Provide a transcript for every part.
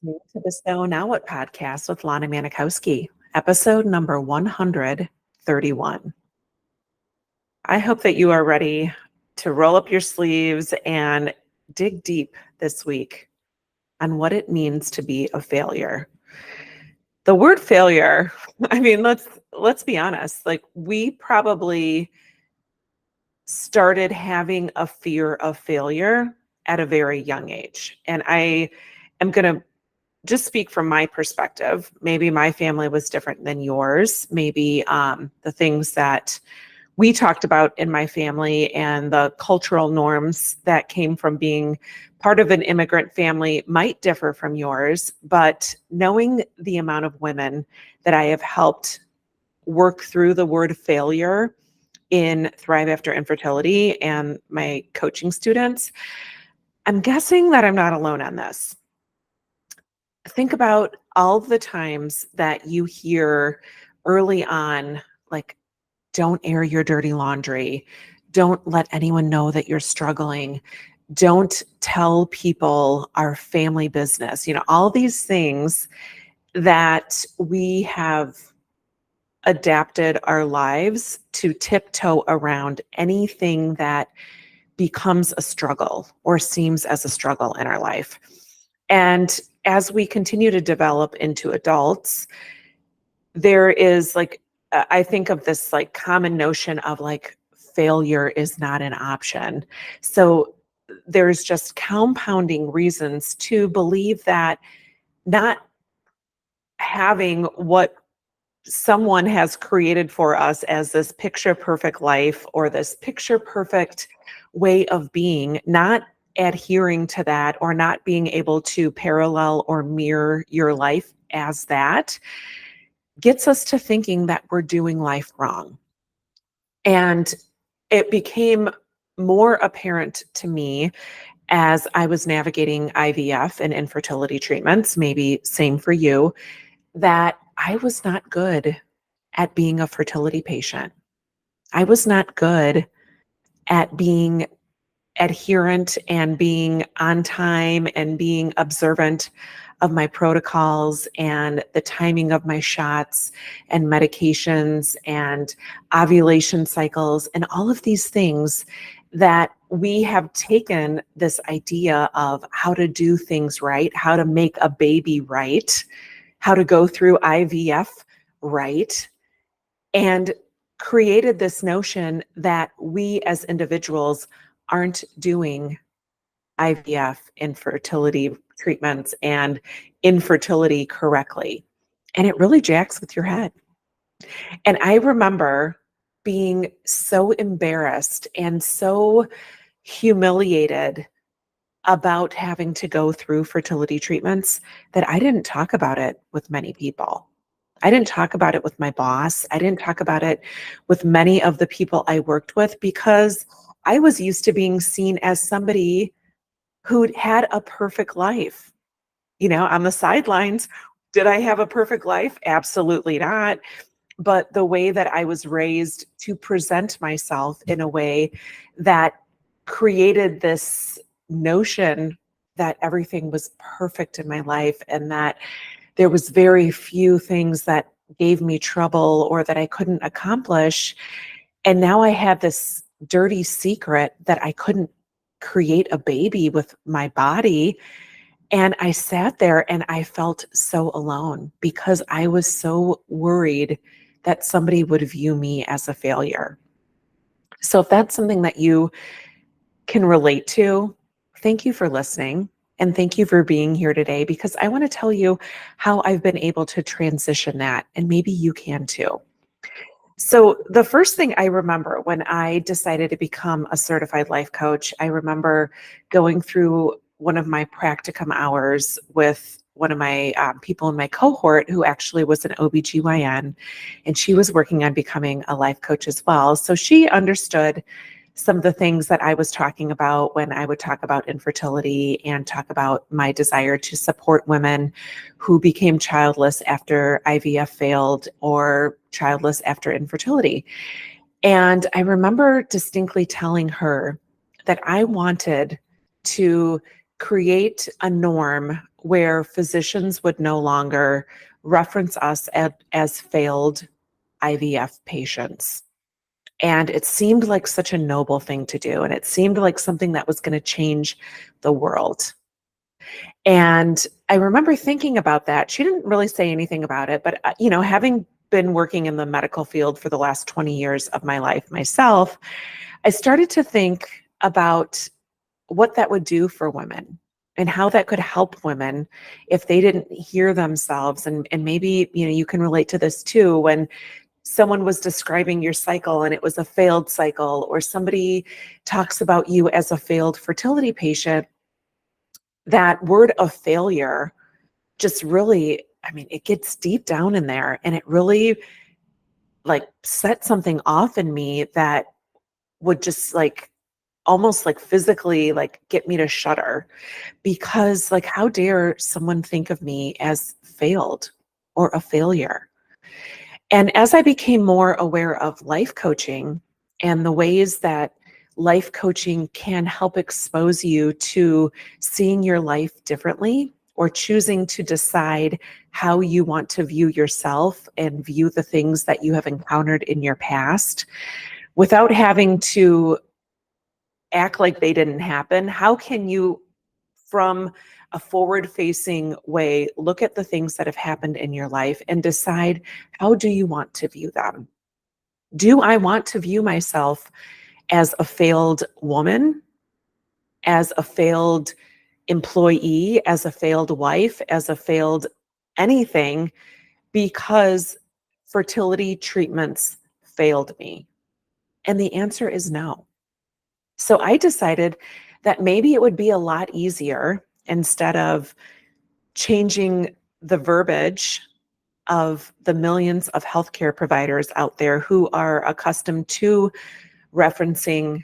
listening to the So Now What podcast with Lana Manikowski, episode number 131. I hope that you are ready to roll up your sleeves and dig deep this week on what it means to be a failure. The word failure, I mean, let's be honest, like we probably started having a fear of failure at a very young age. And I am going to just speak from my perspective. Maybe my family was different than yours. Maybe the things that we talked about in my family and the cultural norms that came from being part of an immigrant family might differ from yours. But knowing the amount of women that I have helped work through the word failure in Thrive After Infertility and my coaching students, I'm guessing that I'm not alone on this. Think about all the times that you hear early on, like, don't air your dirty laundry. Don't let anyone know that you're struggling. Don't tell people our family business. All these things that we have adapted our lives to tiptoe around anything that becomes a struggle or seems as a struggle in our life. And as we continue to develop into adults, there is I think of this like common notion of like failure is not an option. So there's just compounding reasons to believe that not having what someone has created for us as this picture perfect life or this picture perfect way of being, not adhering to that or not being able to parallel or mirror your life as that gets us to thinking that we're doing life wrong. And it became more apparent to me as I was navigating IVF and infertility treatments, maybe same for you, that I was not good at being a fertility patient. I was not good at being adherent and being on time and being observant of my protocols and the timing of my shots and medications and ovulation cycles and all of these things that we have taken this idea of how to do things right, how to make a baby right, how to go through IVF right, and created this notion that we as individuals aren't doing IVF, infertility treatments, and infertility correctly. And it really jacks with your head. And I remember being so embarrassed and so humiliated about having to go through fertility treatments that I didn't talk about it with many people. I didn't talk about it with my boss. I didn't talk about it with many of the people I worked with because I was used to being seen as somebody who'd had a perfect life. On the sidelines, did I have a perfect life? Absolutely not. But the way that I was raised to present myself in a way that created this notion that everything was perfect in my life and that there was very few things that gave me trouble or that I couldn't accomplish. And now I had this dirty secret that I couldn't create a baby with my body. And I sat there and I felt so alone because I was so worried that somebody would view me as a failure. So if that's something that you can relate to, thank you for listening. And thank you for being here today because I want to tell you how I've been able to transition that, and maybe you can too. So the first thing I remember when I decided to become a certified life coach, I remember going through one of my practicum hours with one of my people in my cohort who actually was an OBGYN, and she was working on becoming a life coach as well. So she understood some of the things that I was talking about when I would talk about infertility and talk about my desire to support women who became childless after IVF failed or childless after infertility. And I remember distinctly telling her that I wanted to create a norm where physicians would no longer reference us as failed IVF patients. And it seemed like such a noble thing to do. And it seemed like something that was going to change the world. And I remember thinking about that. She didn't really say anything about it, but having been working in the medical field for the last 20 years of my life myself, I started to think about what that would do for women and how that could help women if they didn't hear themselves. And maybe, you can relate to this too, when someone was describing your cycle and it was a failed cycle, or somebody talks about you as a failed fertility patient, that word of failure just really, it gets deep down in there, and it really like set something off in me that would just like almost like physically like get me to shudder, because like how dare someone think of me as failed or a failure. And as I became more aware of life coaching and the ways that life coaching can help expose you to seeing your life differently, or choosing to decide how you want to view yourself and view the things that you have encountered in your past without having to act like they didn't happen, how can you, from a forward facing way, look at the things that have happened in your life and decide, how do you want to view them? Do I want to view myself as a failed woman, as a failed employee, as a failed wife, as a failed anything, because fertility treatments failed me? And the answer is no. So I decided that maybe it would be a lot easier, instead of changing the verbiage of the millions of healthcare providers out there who are accustomed to referencing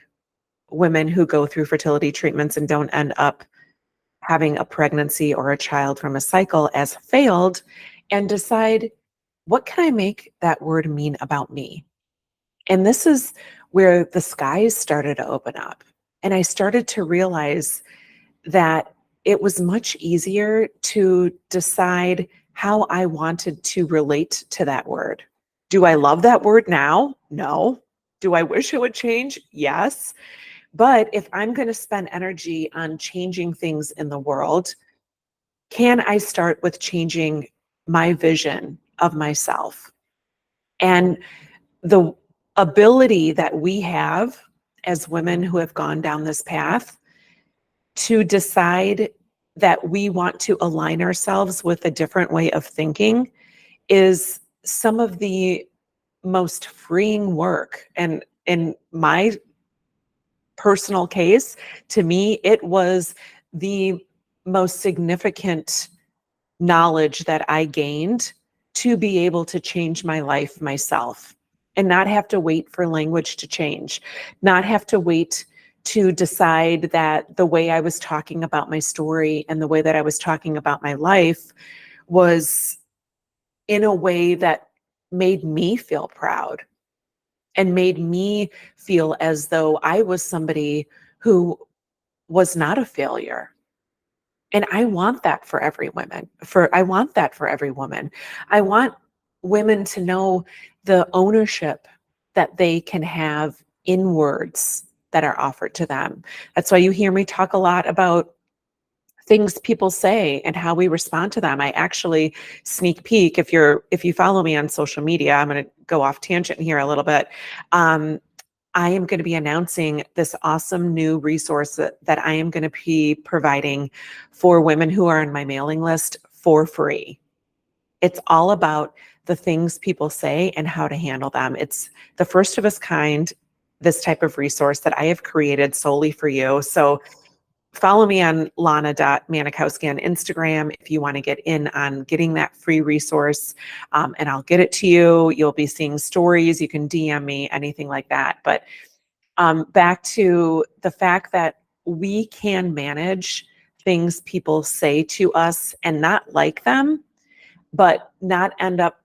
women who go through fertility treatments and don't end up having a pregnancy or a child from a cycle as failed, and decide, what can I make that word mean about me? And this is where the skies started to open up. And I started to realize that it was much easier to decide how I wanted to relate to that word. Do I love that word now? No. Do I wish it would change? Yes. But if I'm going to spend energy on changing things in the world, can I start with changing my vision of myself? And the ability that we have as women who have gone down this path to decide that we want to align ourselves with a different way of thinking is some of the most freeing work. And in my personal case, to me, it was the most significant knowledge that I gained to be able to change my life myself and not have to wait for language to change, not have to wait to decide that the way I was talking about my story and the way that I was talking about my life was in a way that made me feel proud and made me feel as though I was somebody who was not a failure. And I want that for every woman. I want that for every woman. I want women to know the ownership that they can have in words that are offered to them. That's why you hear me talk a lot about things people say and how we respond to them. I actually sneak peek, if you follow me on social media, I'm going to go off tangent here a little bit. I am going to be announcing this awesome new resource that I am going to be providing for women who are on my mailing list for free. It's all about the things people say and how to handle them. It's the first of its kind, this type of resource that I have created solely for you. So follow me on Lana.Manikowski on Instagram if you want to get in on getting that free resource, and I'll get it to you. You'll be seeing stories. You can DM me, anything like that. But back to the fact that we can manage things people say to us and not like them, but not end up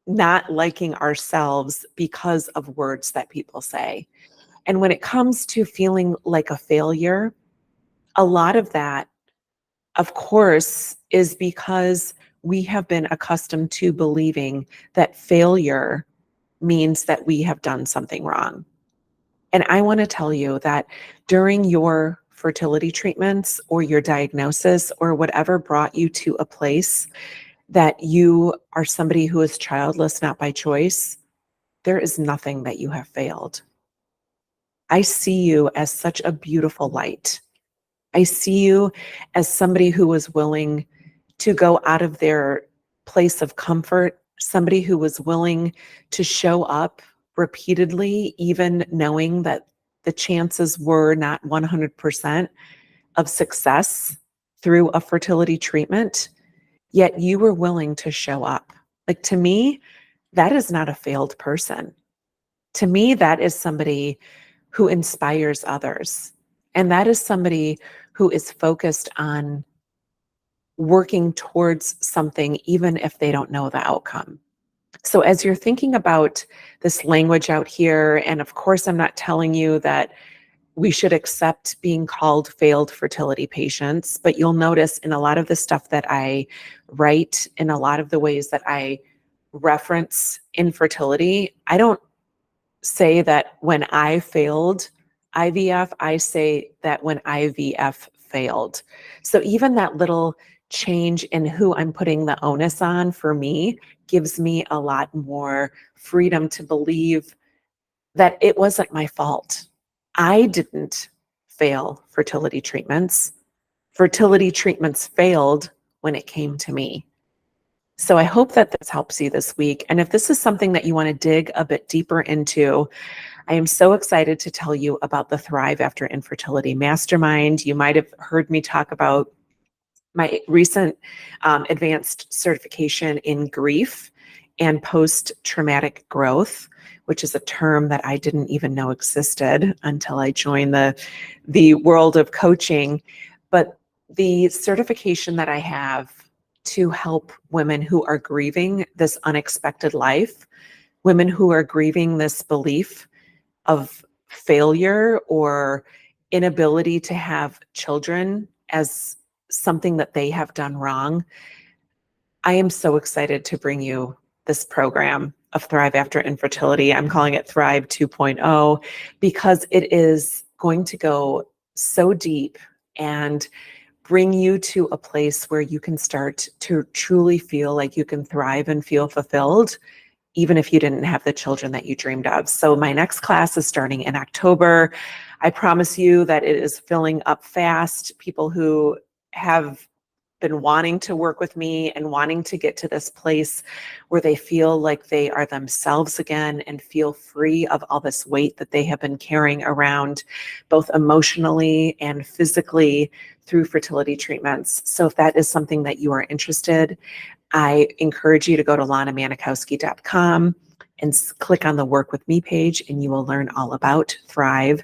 not liking ourselves because of words that people say. And when it comes to feeling like a failure, a lot of that of course, is because we have been accustomed to believing that failure means that we have done something wrong. And I want to tell you that during your fertility treatments or your diagnosis or whatever brought you to a place that you are somebody who is childless, not by choice, there is nothing that you have failed. I see you as such a beautiful light. I see you as somebody who was willing to go out of their place of comfort, somebody who was willing to show up repeatedly, even knowing that the chances were not 100% of success through a fertility treatment, yet you were willing to show up. Like, to me, that is not a failed person. To me, that is somebody who inspires others. And that is somebody who is focused on working towards something, even if they don't know the outcome. So as you're thinking about this language out here, and of course, I'm not telling you that we should accept being called failed fertility patients, but you'll notice in a lot of the stuff that I write, in a lot of the ways that I reference infertility, I don't say that when I failed IVF, I say that when IVF failed. So even that little change in who I'm putting the onus on for me gives me a lot more freedom to believe that it wasn't my fault. I didn't fail fertility treatments. Fertility treatments failed when it came to me. So I hope that this helps you this week. And if this is something that you want to dig a bit deeper into, I am so excited to tell you about the Thrive After Infertility Mastermind. You might have heard me talk about my recent advanced certification in grief and post-traumatic growth, which is a term that I didn't even know existed until I joined the world of coaching. But the certification that I have to help women who are grieving this unexpected life, women who are grieving this belief of failure or inability to have children as something that they have done wrong. I am so excited to bring you this program of Thrive After Infertility. I'm calling it Thrive 2.0 because it is going to go so deep and bring you to a place where you can start to truly feel like you can thrive and feel fulfilled, even if you didn't have the children that you dreamed of. So my next class is starting in October. I promise you that it is filling up fast. People who have been wanting to work with me and wanting to get to this place where they feel like they are themselves again and feel free of all this weight that they have been carrying around, both emotionally and physically through fertility treatments. So if that is something that you are interested, I encourage you to go to lanamanikowski.com and click on the Work With Me page, and you will learn all about Thrive.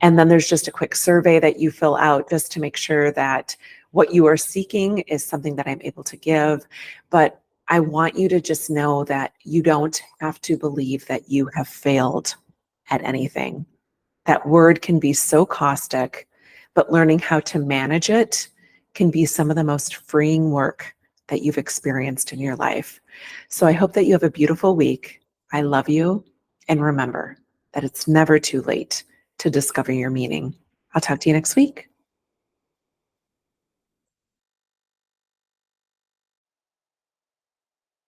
And then there's just a quick survey that you fill out just to make sure that what you are seeking is something that I'm able to give. But I want you to just know that you don't have to believe that you have failed at anything. That word can be so caustic, but learning how to manage it can be some of the most freeing work that you've experienced in your life. So I hope that you have a beautiful week. I love you. And remember that it's never too late to discover your meaning. I'll talk to you next week.